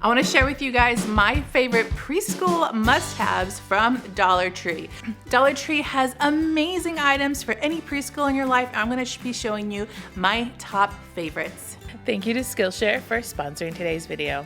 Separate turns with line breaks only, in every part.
I want to share with you guys my favorite preschool must-haves from Dollar Tree. Dollar Tree has amazing items for any preschool in your life. I'm going to be showing you my top favorites.
Thank you to Skillshare for sponsoring today's video.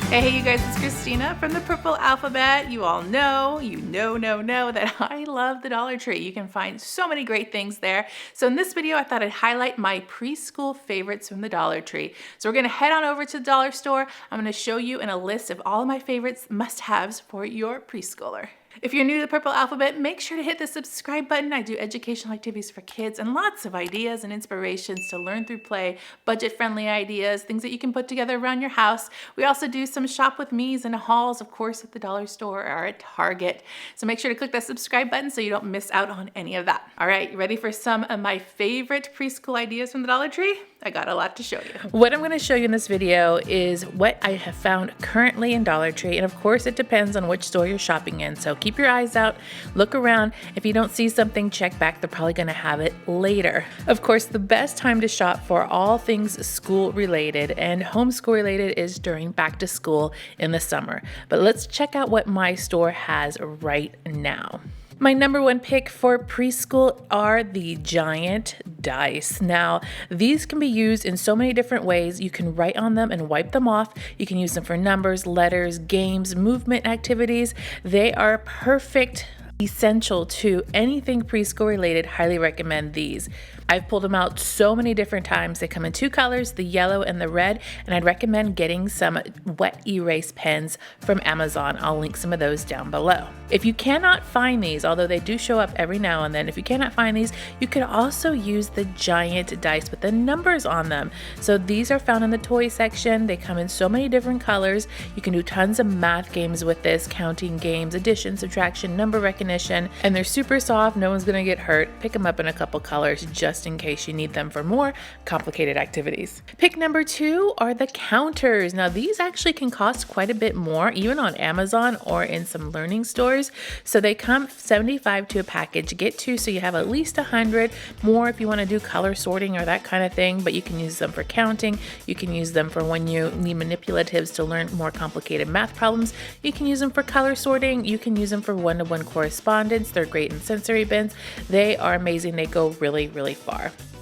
Hey you guys, it's Christina from the Purple Alphabet. You all know, that I love the Dollar Tree. You can find so many great things there. So in this video, I thought I'd highlight my preschool favorites from the Dollar Tree. So we're gonna head on over to the dollar store. I'm gonna show you in a list of all of my favorites must-haves for your preschooler. If you're new to the Purple Alphabet, make sure to hit the subscribe button. I do educational activities for kids and lots of ideas and inspirations to learn through play, budget-friendly ideas, things that you can put together around your house. We also do some shop with me's and hauls, of course, at the dollar store or at Target. So make sure to click that subscribe button so you don't miss out on any of that. All right, you ready for some of my favorite preschool ideas from the Dollar Tree? I got a lot to show you.
What I'm going to show you in this video is what I have found currently in Dollar Tree, and of course it depends on which store you're shopping in, so keep your eyes out, look around. If you don't see something, check back. They're probably going to have it later. Of course, the best time to shop for all things school related and homeschool related is during back to school in the summer. But let's check out what my store has right now. My number one pick for preschool are the giant dice. Now, these can be used in so many different ways. You can write on them and wipe them off. You can use them for numbers, letters, games, movement activities. They are perfect, essential to anything preschool related. Highly recommend these. I've pulled them out so many different times. They come in two colors, the yellow and the red, and I'd recommend getting some wet erase pens from Amazon. I'll link some of those down below. If you cannot find these, although they do show up every now and then, if you cannot find these, you could also use the giant dice with the numbers on them. So these are found in the toy section. They come in so many different colors. You can do tons of math games with this, counting games, addition, subtraction, number recognition, and they're super soft. No one's gonna get hurt. Pick them up in a couple colors just in case you need them for more complicated activities. Pick number two are the counters. Now these actually can cost quite a bit more, even on Amazon or in some learning stores. So they come $75 to a package. Get two so you have at least 100 more if you want to do color sorting or that kind of thing, but you can use them for counting. You can use them for when you need manipulatives to learn more complicated math problems. You can use them for color sorting. You can use them for one-to-one correspondence. They're great in sensory bins. They are amazing. They go really, really far.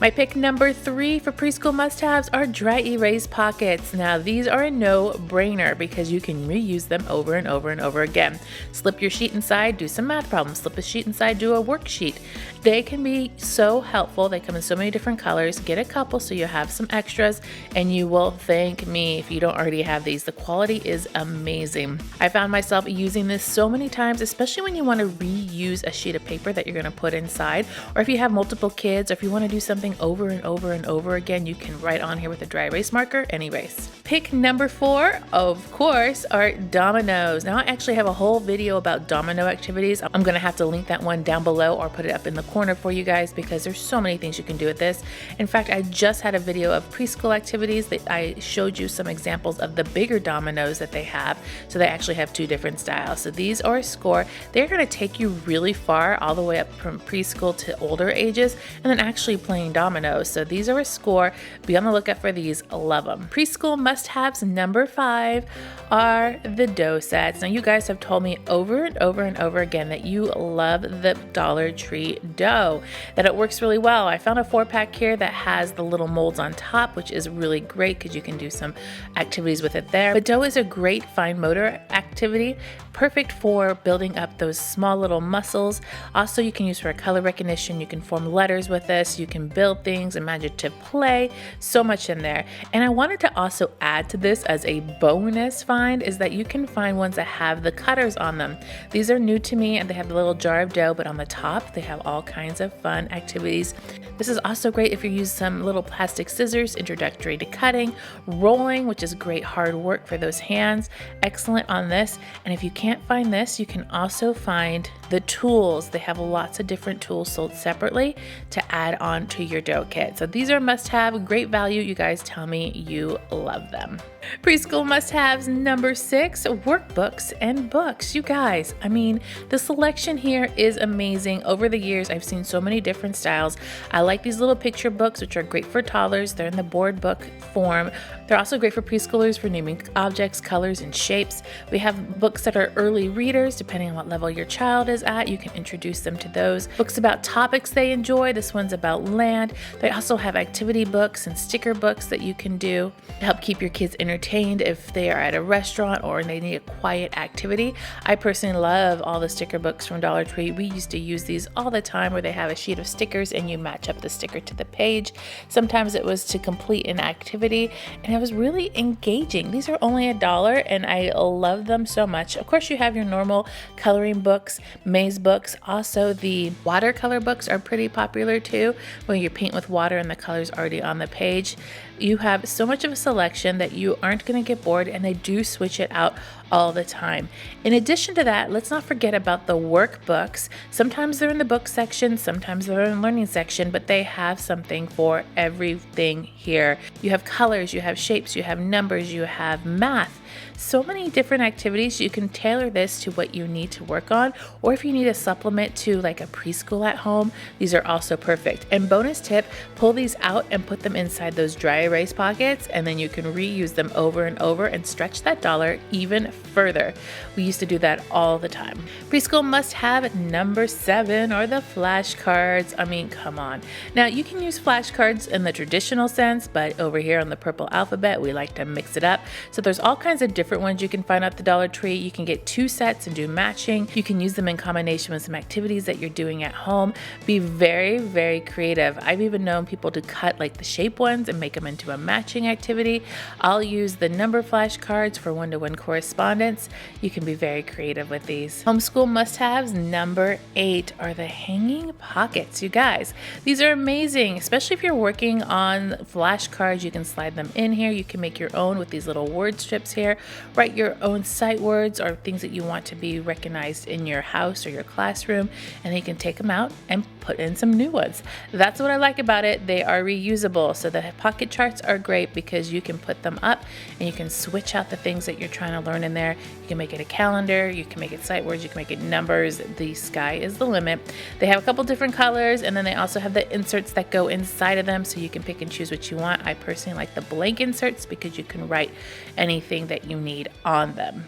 My pick number three for preschool must-haves are dry erase pockets. Now these are a no-brainer because you can reuse them over and over and over again. Slip your sheet inside, do some math problems. Slip a sheet inside, do a worksheet. They can be so helpful. They come in so many different colors. Get a couple so you have some extras and you will thank me if you don't already have these. The quality is amazing. I found myself using this so many times, especially when you want to reuse a sheet of paper that you're going to put inside, or if you have multiple kids, or if you want to do something over and over and over again, you can write on here with a dry erase marker and erase. Pick number four, of course, are dominoes. Now I actually have a whole video about domino activities. I'm going to have to link that one down below or put it up in the corner for you guys because there's so many things you can do with this. In fact, I just had a video of preschool activities that I showed you some examples of the bigger dominoes that they have. So they actually have two different styles. So these are a score. They're going to take you really far, all the way up from preschool to older ages, and then actually playing dominoes. So these are a score. Be on the lookout for these. Love them. Preschool must-haves number five are the dough sets. Now you guys have told me over and over and over again that you love the Dollar Tree dough, that it works really well. I found a 4-pack here that has the little molds on top, which is really great because you can do some activities with it there. But dough is a great fine motor activity, perfect for building up those small little muscles. Also, you can use for color recognition. You can form letters with this. You can build things, imaginative play, so much in there. And I wanted to also add to this as a bonus find is that you can find ones that have the cutters on them. These are new to me and they have the little jar of dough, but on the top they have all kinds of fun activities. This is also great if you use some little plastic scissors, introductory to cutting, rolling, which is great hard work for those hands. Excellent on this. And if you can't find this, you can also find the tools. They have lots of different tools sold separately to add on to your dough kit. So these are must-have, great value. You guys tell me you love them. Preschool must-haves number 6, workbooks and books. You guys, I mean, the selection here is amazing. Over the years, I've seen so many different styles. I like these little picture books, which are great for toddlers. They're in the board book form. They're also great for preschoolers for naming objects, colors, and shapes. We have books that are early readers, depending on what level your child is at. You can introduce them to those. Books about topics they enjoy. This one's about land. They also have activity books and sticker books that you can do to help keep your kids entertained if they are at a restaurant or they need a quiet activity. I personally love all the sticker books from Dollar Tree. We used to use these all the time, where they have a sheet of stickers and you match up the sticker to the page. Sometimes it was to complete an activity, and it was really engaging. These are only $1 and I love them so much. Of course, you have your normal coloring books, maze books. Also, the watercolor books are pretty popular too, where you paint with water and the color's already on the page. You have so much of a selection that you aren't going to get bored, and they do switch it out all the time. In addition to that, let's not forget about the workbooks. Sometimes they're in the book section, sometimes they're in the learning section, but they have something for everything here. You have colors, you have shapes, you have numbers, you have math. So many different activities. You can tailor this to what you need to work on, or if you need a supplement to like a preschool at home, these are also perfect. And bonus tip, pull these out and put them inside those dry erase pockets, and then you can reuse them over and over and stretch that dollar even further. We used to do that all the time. Preschool must have number 7 or the flashcards. I mean, come on. Now you can use flashcards in the traditional sense, but over here on the Purple Alphabet, we like to mix it up. So there's all kinds of different ones you can find at the Dollar Tree. You can get 2 sets and do matching. You can use them in combination with some activities that you're doing at home. Be very, very creative. I've even known people to cut like the shape ones and make them into a matching activity. I'll use the number flashcards for one-to-one correspondence. You can be very creative with these. Homeschool must-haves number 8 are the hanging pockets. You guys, these are amazing, especially if you're working on flashcards. You can slide them in here. You can make your own with these little word strips here. Write your own sight words or things that you want to be recognized in your house or your classroom, and then you can take them out and put in some new ones. That's what I like about it. They are reusable. So the pocket charts are great because you can put them up and you can switch out the things that you're trying to learn in there. You can make it a calendar, you can make it sight words, you can make it numbers. The sky is the limit. They have a couple different colors, and then they also have the inserts that go inside of them, so you can pick and choose what you want. I personally like the blank inserts because you can write anything that you need on them.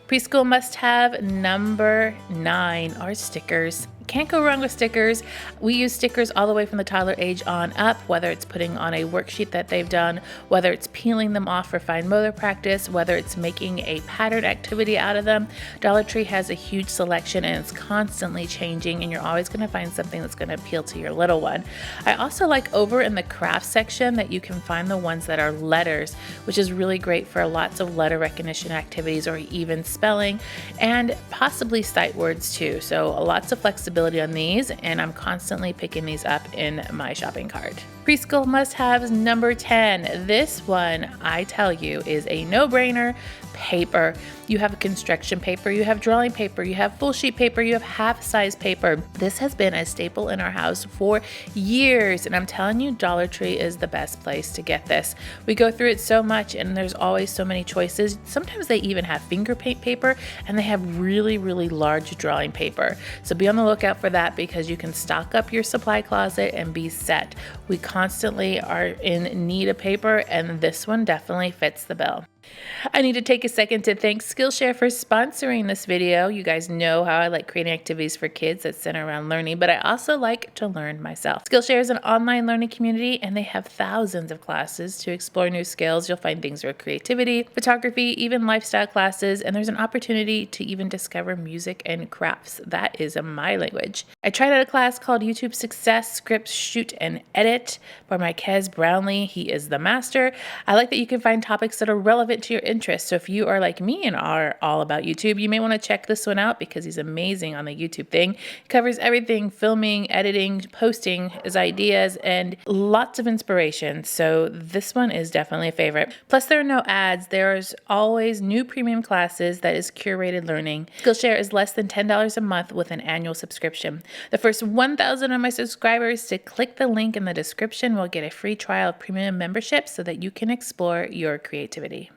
Preschool must-have number 9 are stickers. Can't go wrong with stickers. We use stickers all the way from the toddler age on up, whether it's putting on a worksheet that they've done, whether it's peeling them off for fine motor practice, whether it's making a pattern activity out of them. Dollar Tree has a huge selection and it's constantly changing, and you're always going to find something that's going to appeal to your little one. I also like over in the craft section that you can find the ones that are letters, which is really great for lots of letter recognition activities or even spelling, and possibly sight words too. So lots of flexibility on these, and I'm constantly picking these up in my shopping cart. Preschool must-haves number 10. This one, I tell you, is a no-brainer. Paper. You have construction paper, you have drawing paper, you have full sheet paper, you have half-size paper. This has been a staple in our house for years, and I'm telling you, Dollar Tree is the best place to get this. We go through it so much, and there's always so many choices. Sometimes they even have finger paint paper, and they have really, really large drawing paper. So be on the lookout for that, because you can stock up your supply closet and be set. We constantly are in need of paper, and this one definitely fits the bill. I need to take a second to thank Skillshare for sponsoring this video. You guys know how I like creating activities for kids that center around learning, but I also like to learn myself. Skillshare is an online learning community, and they have thousands of classes to explore new skills. You'll find things for creativity, photography, even lifestyle classes, and there's an opportunity to even discover music and crafts. That is my language. I tried out a class called YouTube Success, Scripts, Shoot, and Edit by Kez Brownlee. He is the master. I like that you can find topics that are relevant to your interests. So if you are like me and are all about YouTube, you may want to check this one out because he's amazing on the YouTube thing. He covers everything: filming, editing, posting, his ideas, and lots of inspiration. So this one is definitely a favorite. Plus, there are no ads. There's always new premium classes that is curated learning. Skillshare is less than $10 a month with an annual subscription. The first 1,000 of my subscribers to click the link in the description will get a free trial of premium membership so that you can explore your creativity.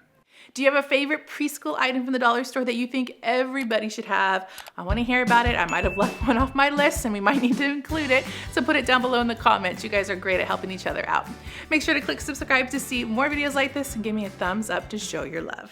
Do you have a favorite preschool item from the dollar store that you think everybody should have? I want to hear about it. I might have left one off my list and we might need to include it. So put it down below in the comments. You guys are great at helping each other out. Make sure to click subscribe to see more videos like this and give me a thumbs up to show your love.